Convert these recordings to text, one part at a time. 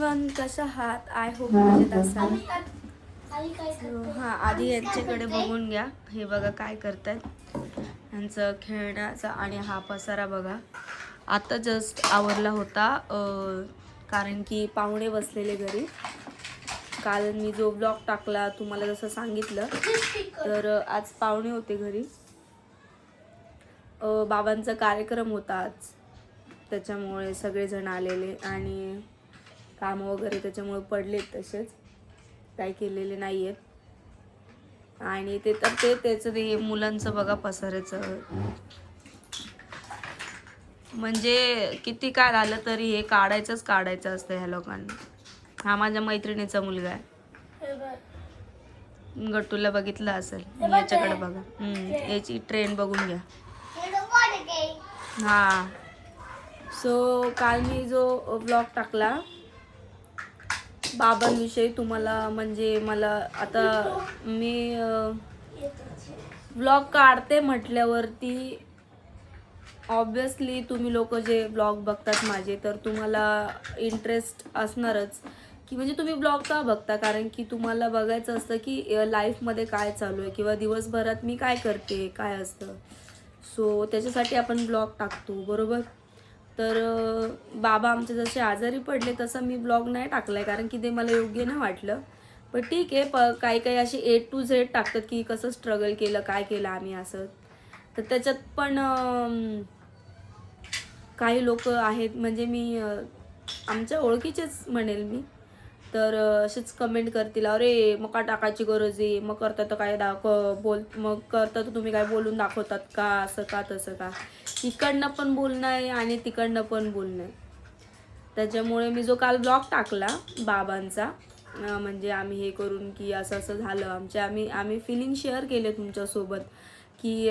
Everyone, कशा आहात? I hope मजेत असाल. आधी यांच्याकडे बघून घ्या. हे बघा काय करतायत, यांचं खेळण्याचा. आणि हा पसारा बघा, आता जस्ट आवरला होता कारण की पाहुणे बसलेले घरी. काल मी जो ब्लॉग टाकला तुम्हाला जसं सांगितलं, तर आज पाहुणे होते घरी. बाबांचा कार्यक्रम होता आज, त्याच्यामुळे सगळेजण आलेले आणि काम वगैरे त्याच्यामुळे पडलेत, तसेच काही केलेले नाही आहेत. आणि ते तर त्याचं ते मुलांचं बघा पसाऱ्याचं, म्हणजे किती काय झालं तरी हे काढायचं असतं ह्या लोकांना. हा माझ्या मैत्रिणीचा मुलगा आहे, गट्टूला बघितलं असेल, याच्याकडे बघा. याची ट्रेन बघून घ्या. हा, सो काल मी जो ब्लॉग टाकला बाबांविषयी तुम्हाला, म्हणजे मला आता मी ब्लॉग काढते म्हटल्यावरती ऑब्विसली तुम्ही लोक जे ब्लॉग बघतात माझे, तर तुम्हाला इंटरेस्ट असणारच की म्हणजे तुम्ही ब्लॉग का बघता, कारण की तुम्हाला बघायचं असतं की लाईफमध्ये काय चालू आहे किंवा दिवसभरात मी काय करते, काय असतं. सो त्याच्यासाठी आपण ब्लॉग टाकतो, बरोबर. तर बाबा आमचे जसे आजारी पडले तसं मी ब्लॉग नाही टाकला आहे, कारण की ते मला योग्य नाही वाटलं. पण ठीक आहे, काही काही असे A to Z टाकतात की कसं स्ट्रगल केलं, काय केलं आम्ही असं. तर त्याच्यात पण काही लोक आहेत, म्हणजे मी आमच्या ओळखीचेच म्हणेल मी, तर असेच कमेंट करतील, अरे मग का टाकायची गरज आहे, मग करता तर काय मग करता तर तुम्ही काय बोलून दाखवतात का, असं का तसं का. इकडनं पण बोलणं आहे आणि तिकडनं पण बोलणं आहे. त्याच्यामुळे मी जो काल ब्लॉग टाकला बाबांचा, म्हणजे आम्ही हे करून की असं असं झालं आम्ही फिलिंग शेअर केले तुमच्यासोबत की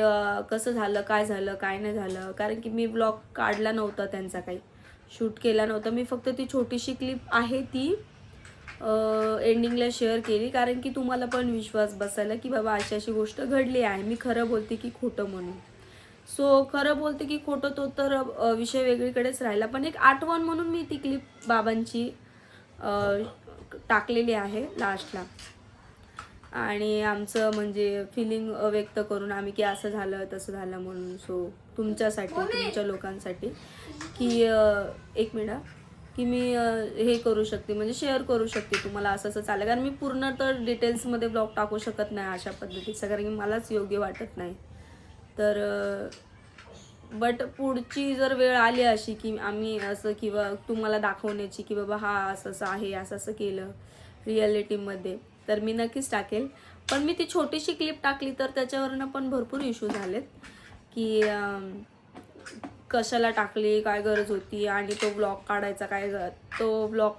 कसं झालं, काय झालं, काय नाही झालं. कारण की मी ब्लॉग काढला नव्हता, त्यांचा काही शूट केला नव्हता. मी फक्त ती छोटीशी क्लिप आहे ती एंडिंगला शेअर केली, कारण की तुम्हाला पण विश्वास बसायला की बाबा अशी अशी गोष्ट घडली आहे, मी खरं बोलते की खोटं म्हणून. सो खरं बोलते की खोटं, तो तर विषय वेगळीकडेच राहिला, पण एक आठवण म्हणून मी ती क्लिप बाबांची टाकलेली आहे लास्टला. आणि आमचं म्हणजे फिलिंग व्यक्त करून आम्ही की असं झालं तसं झालं म्हणून. सो तुमच्यासाठी, तुमच्या लोकांसाठी की एक मिनिट, की मी हे करू शकते, म्हणजे शेअर करू शकते तुम्हाला असं असं चालेल. कारण मी पूर्ण तर डिटेल्समध्ये ब्लॉग टाकू शकत नाही अशा पद्धतीचं, कारण की मलाच योग्य वाटत नाही. तर बट पुढची जर वेळ आली अशी की आम्ही असं किंवा तुम्हाला दाखवण्याची की बाबा हा असं असं आहे, असं असं केलं रिॲलिटीमध्ये, तर मी नक्कीच टाकेल. पण मी ती छोटीशी क्लिप टाकली तर त्याच्यावरनं पण भरपूर इश्यू झालेत की कशाला टाकली, काय गरज होती, आणि तो ब्लॉग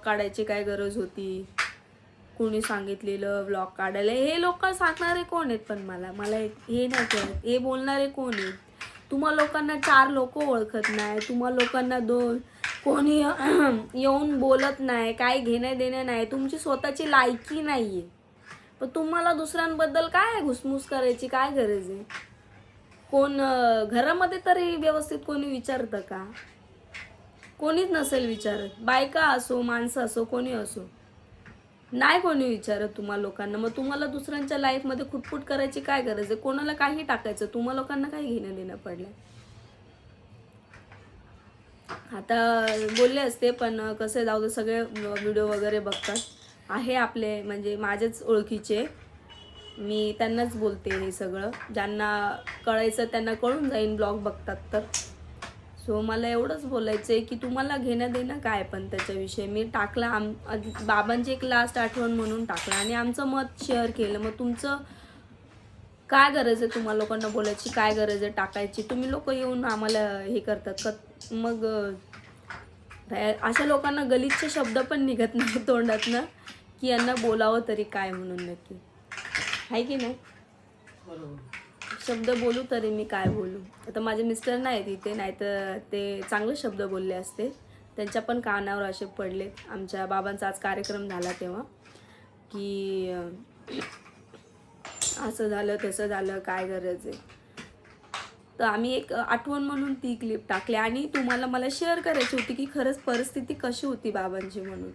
काढायची काय गरज होती, कोणी सांगितलेलं ब्लॉग काढायला. हे लोक सांगणारे कोण आहेत, पण मला हे नाही कळत, हे बोलणारे कोण आहेत. तुम्हा लोकांना 4 लोक ओळखत नाही, तुम्हा लोकांना कोणी येऊन बोलत नाही, काय घेणं देणं नाही, तुमची स्वतःची लायकी नाहीये, पण तुम्हाला दुसऱ्यांबद्दल काय घुसमुस करायची काय गरज आहे. कोण घरामध्ये तरी व्यवस्थित कोणी विचारतं का? कोणीच नसेल विचारत, बायका असो माणसं असो कोणी असो, नाही कोणी विचारत तुम्हा लोकांना. मग तुम्हाला दुसऱ्यांच्या लाईफमध्ये खुटफुट करायची काय गरज आहे? कोणाला काही टाकायचं, तुम्हा लोकांना काही घेणं देणं पडलं. आता बोलले असते, पण कसं जाऊ दे, सगळे व्हिडिओ वगैरे बघतात आहे आपले, म्हणजे माझेच ओळखीचे, मी त्यांनाच बोलते हे सगळं. ज्यांना कळायचं त्यांना कळून जाईन, ब्लॉग बघतात तर. सो मला एवढंच बोलायचं आहे की तुम्हाला घेणं देणं काय, पण त्याच्याविषयी मी टाकला, बाबांची एक लास्ट आठवण म्हणून टाकला आणि आमचं मत शेअर केलं. मग तुमचं काय गरज आहे, तुम्हाला लोकांना बोलायची काय गरज आहे, टाकायची. तुम्ही लोक येऊन आम्हाला हे करतात का? मग अशा लोकांना गलिच्छ शब्द पण निघत नाही तोंडातनं की यांना बोलावं तरी काय म्हणून. नक्की आहे की नाही, शब्द बोलू तरी मी काय बोलू. आता माझे मिस्टर नाही तिथे, नाही तर ते चांगले शब्द बोलले असते, त्यांच्या पण कानावर असे पडले. आमच्या बाबांचा आज कार्यक्रम झाला तेव्हा की असं झालं तसं झालं, काय गरज आहे. तर आम्ही एक आठवण म्हणून ती क्लिप टाकली आणि तुम्हाला मला शेअर करायची होती की खरंच परिस्थिती कशी होती बाबांची म्हणून.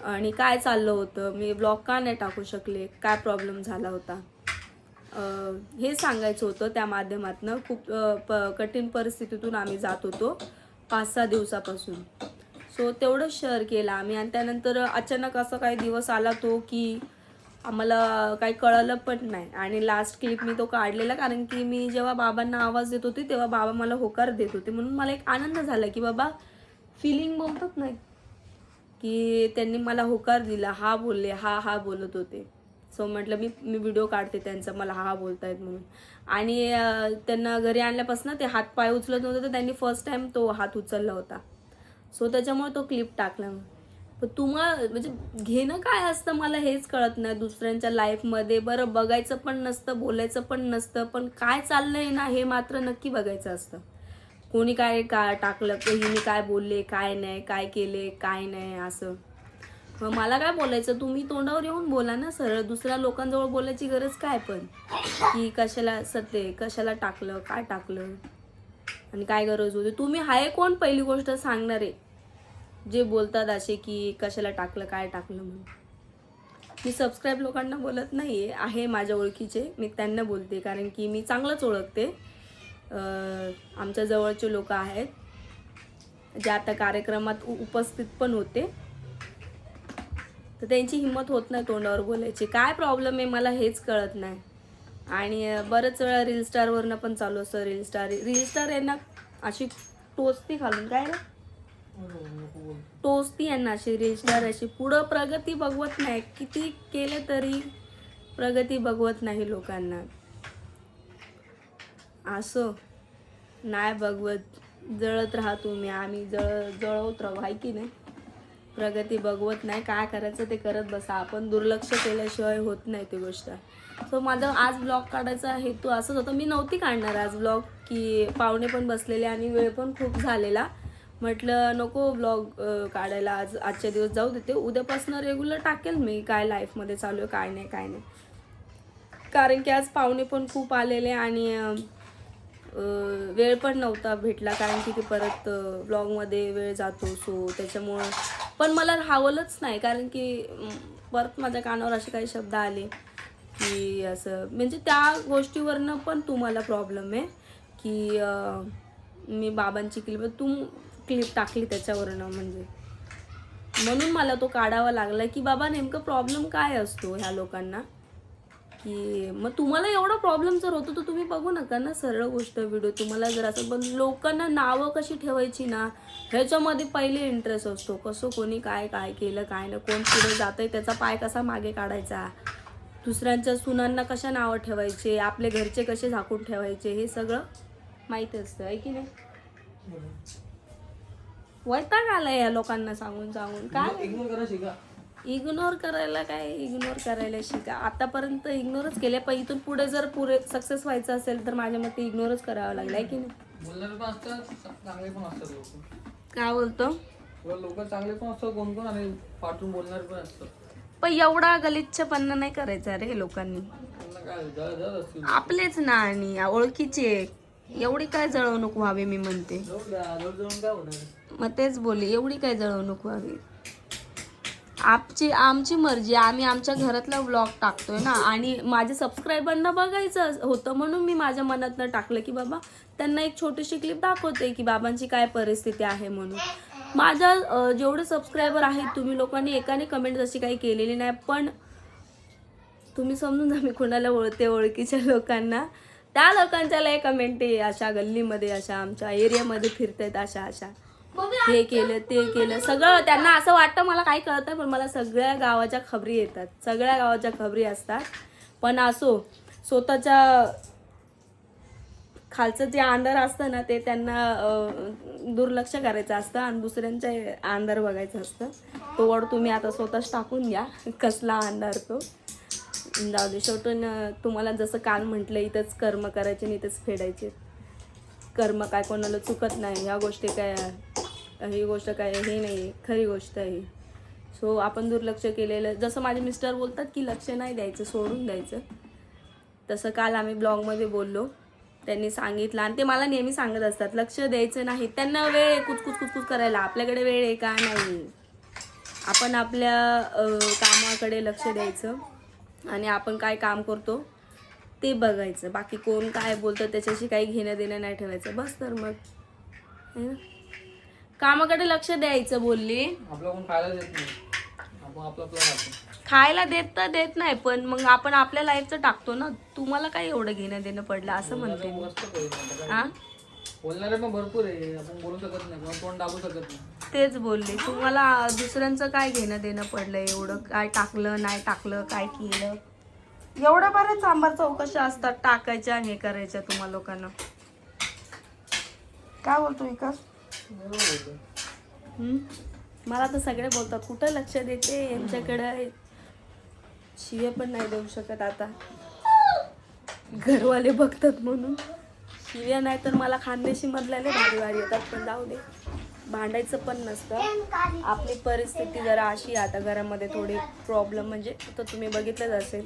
आणि काय चाललं होतं, मी ब्लॉग का नाही टाकू शकले, काय प्रॉब्लेम झाला होता, हे सांगायचं होतं. त्या माध्यमातून खूप कठीण परिस्थितीतून आम्ही जात होतो 5-6 दिवसापासून. सो तेवढं शेअर केलं आम्ही. आणि त्यानंतर अचानक असा काही दिवस आला तो की आम्हाला काही कळलं पण नाही. आणि लास्ट क्लिप मी तो काढलेला, कारण की मी जेव्हा बाबांना आवाज देत होते तेव्हा बाबा मला होकार देत होते. म्हणून मला एक आनंद झाला की बाबा फिलिंग बोलतात नाही की त्यांनी मला होकार दिला, हा बोलले, हा बोलत होते. सो म्हटलं मी व्हिडिओ काढते त्यांचा, मला हा बोलतायत म्हणून. आणि त्यांना घरी आणल्यापासून ते हात पाय उचलत नव्हते, तर त्यांनी फर्स्ट टाइम तो हात उचलला होता. सो त्याच्यामुळे तो क्लिप टाकला. पण तुम्हाला म्हणजे घेणं काय असतं मला हेच कळत नाही दुसऱ्यांच्या लाईफमध्ये. बरं बघायचं पण नसतं, बोलायचं पण नसतं, पण काय चाललंय ना हे मात्र नक्की बघायचं असतं. कोणी काय टाकलं, हिने काय बोलले, काय नाही, काय केले, काय नाही, असं. मग मला काय बोलायचं, तुम्ही तोंडावर येऊन बोला ना सरळ. दुसऱ्या लोकांजवळ बोलायची गरज काय पण, की कशाला सत्य, कशाला टाकलं, काय टाकलं आणि काय गरज होती. तुम्ही हाय कोण पहिली गोष्ट सांगणारे जे बोलतात असे की कशाला टाकलं, काय टाकलं म्हणून. मी सबस्क्राईब लोकांना बोलत नाही आहे माझ्या ओळखीचे, मी त्यांना बोलते, कारण की मी चांगलंच ओळखते. आमच्या जवळचे लोक आहेत जे आता कार्यक्रमात उपस्थित पण होते, तर त्यांची हिंमत होत नाही तोंडावर बोलायची. काय प्रॉब्लेम आहे मला हेच कळत नाही. आणि बरेच वेळा रील स्टारवरनं पण चालू असतं, रील स्टार यांना अशी टोचती घालून, काय ना टोचती यांना अशी रील स्टार, अशी पुढं प्रगती बघवत नाही. किती केलं तरी प्रगती बघवत नाही लोकांना. असं नाही बघवत, जळत राहा तुम्ही, आम्ही जळवत राहू, आहे की नाही. प्रगती बघवत नाही, काय करायचं ते करत बसा. आपण दुर्लक्ष केल्याशिवाय होत नाही ती गोष्ट. सो माझा आज ब्लॉग काढायचा हेतू असंच होता. मी नव्हती काढणार आज ब्लॉग, की पाहुणे पण बसलेले आणि वेळ पण खूप झालेला. म्हटलं नको ब्लॉग काढायला, आजच्या दिवस जाऊ देते, उद्यापासून रेग्युलर टाकेल मी काय लाईफमध्ये चालू आहे, काय नाही. कारण की आज पाहुणे पण खूप आलेले आणि वेळ पण नव्हता भेटला, कारण की ते परत ब्लॉगमध्ये वेळ जातो. सो त्याच्यामुळं पण मला राहवलंच नाही, कारण की परत माझ्या कानावर असे काही शब्द आले की असं, म्हणजे त्या गोष्टीवरनं पण तुम्हाला प्रॉब्लेम आहे की मी बाबांची क्लिप टाकली त्याच्यावरनं, म्हणजे म्हणून मला तो काढावा लागला की बाबा नेमकं प्रॉब्लेम काय असतो ह्या लोकांना. की मग तुम्हाला एवढा प्रॉब्लेम जर होतो तर तुम्ही बघू नका ना सरळ गोष्ट व्हिडिओ. तुम्हाला जर असं, पण लोकांना नावं कशी ठेवायची ना ह्याच्यामध्ये पहिले इंटरेस्ट असतो. कसं कोणी काय केलं, काय नाही, कोण पुढे जातंय त्याचा पाय कसा मागे काढायचा, दुसऱ्यांच्या सुनांना कशा नावं ठेवायचे, आपले घरचे कसे झाकून ठेवायचे, हे सगळं माहिती असतं, आहे की नाही. वैताग आलाय या लोकांना सांगून काय. इग्नोर करायला शिका. आतापर्यंत इग्नोरच केले, पण इथून पुढे जर सक्सेस व्हायचं असेल तर माझ्या मते इग्नोरच करावं लागलं, आहे की नाही. काय बोलतो, लोक चांगले पण असतात कोण आणि पाठवून बोलणार पण असतात. पण एवढा गलिच्छपणा नाही करायचा रे लोकांनी. आपलेच ना आणि ओळखीचे, एवढी काय जळवणूक व्हावी मी म्हणते. मग तेच बोलली, एवढी काय जळवणूक व्हावी. आमची मर्जी, आम्ही आमच्या घरातला व्लॉग टाकतोय ना. आणि माझ्या सबस्क्रायबरना बघायचं होतं म्हणून मी माझ्या मनातनं टाकलं की बाबा त्यांना एक छोटीशी क्लिप दाखवते की बाबांची काय परिस्थिती आहे म्हणून. माझ्या जेवढे सबस्क्रायबर आहेत, तुम्ही लोकांनी एकाने कमेंट अशी काही केलेली नाही, पण तुम्ही समजून जा मी कोणाला बोलते. ओळखीच्या लोकांना, त्या लोकांच्या लय कमेंट आहे अशा, गल्लीमध्ये अशा, आमच्या एरियामध्ये फिरतायत अशा, हे केलं ते केलं सगळं. त्यांना असं वाटतं मला काही कळत नाही, पण मला सगळ्या गावाच्या खबरी येतात, सगळ्या गावाच्या खबरी असतात. पण असो, स्वतःच्या खालचं जे अंधार असतं ना ते त्यांना दुर्लक्ष करायचं असतं आणि दुसऱ्यांचे अंधार बघायचं असतं. तो वर्ड तुम्ही आता स्वतःच टाकून घ्या, कसला अंधार तो. जाऊ दे, शेवटून तुम्हाला जसं काल म्हटलं, इथंच कर्म करायचे आणि इथंच फेडायचे. कर्म काय कोणाला चुकत नाही, ह्या गोष्टी काय, ही गोष्ट काय हे नाही, खरी गोष्ट आहे. सो आपण दुर्लक्ष केलेलं, जसं माझे मिस्टर बोलतात की लक्ष नाही द्यायचं, सोडून द्यायचं, तसं काल आम्ही ब्लॉगमध्ये बोललो. त्यांनी सांगितलं आणि ते मला नेहमी सांगत असतात लक्ष द्यायचं नाही. त्यांना वेळ आहे कुचकुच करायला, आपल्याकडे वेळ आहे का नाही. आपण आपल्या कामाकडे लक्ष द्यायचं आणि आपण काय काम करतो ते बघायचं. बाकी कोण काय बोलतं त्याच्याशी काही घेणं देणं नाही ठेवायचं. बस तर मग है ना, कामाकडे लक्ष द्यायचं बोलली. आपलं कोण खायला देत नाही, आपण आपलं आपलं खातो. खायला देत नाही, पण मग आपण आपल्या लाईफचं टाकतो ना. तुम्हाला काय एवढं घेणं देणं पडलं असं म्हणते मी. मस्त करू नका. हा, बोलणारे पण भरपूर आहे, आपण बोलू शकत नाही, कोण तोंड दाबू शकत नाही. तेच बोलले. तुम्हाला दुसऱ्यांचं काय घेणं देणं पडलं, एवढं काय टाकलं नाही टाकलं काय केलं. एवढ्या बऱ्याच सांबार चौकशा असतात टाकायच्या हे करायच्या तुम्हा लोकांना. काय बोलतो विकास? बरोबर बोलतोय. मला तर सगळे बोलतात कुठं लक्ष देते यांच्याकडे. शिव्या पण नाही देऊ शकत आता, घरवाले बघतात म्हणून. शिव्या नाही तर मला खानदेशी मधल्याने भारी भारी येतात, पण जाऊ दे, भांडायचं पण नसतं. आपली परिस्थिती जरा अशी आता घरामध्ये थोडी प्रॉब्लेम, म्हणजे आता तुम्ही बघितलंच असेल,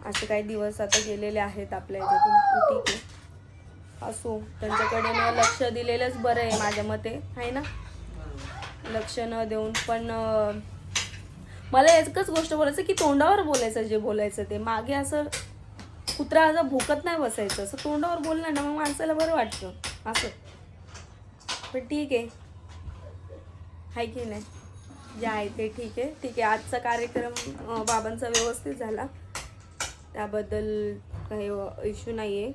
असे काही दिवस आता गेलेले आहेत आपल्या याच्यातून. ठीक आहे, असो, त्यांच्याकडे न लक्ष दिलेलंच बरं आहे माझ्या मते, आहे ना. लक्ष न देऊन पण मला एकच गोष्ट बोलायचं की तोंडावर बोलायचं, जे बोलायचं ते मागे असं कुत्रा असं भुकत नाही बसायचं. असं तोंडावर बोललं ना मग माणसाला बरं वाटतं असं. पण ठीक आहे की नाही, जे आहे ते ठीक आहे. ठीक आहे, आजचा कार्यक्रम बाबांचा व्यवस्थित झाला, त्याबद्दल काही इश्यू नाही आहे.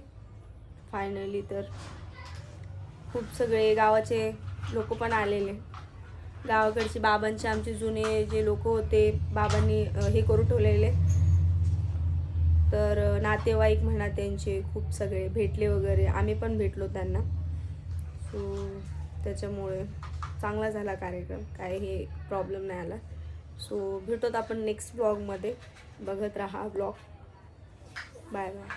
फायनली तर खूप सगळे गावाचे लोक पण आलेले, गावाकडचे बाबांचे आमचे जुने जे लोक होते, बाबांनी हे करून ठेवलेले, तर नातेवाईक म्हणा त्यांचे खूप सगळे भेटले वगैरे, आम्ही पण भेटलो त्यांना. सो त्याच्यामुळे चांगला झाला कार्यक्रम, काय हे प्रॉब्लेम नाही आला. सो भेटत आपण नेक्स्ट ब्लॉगमध्ये, बघत राहा ब्लॉग. Bye bye.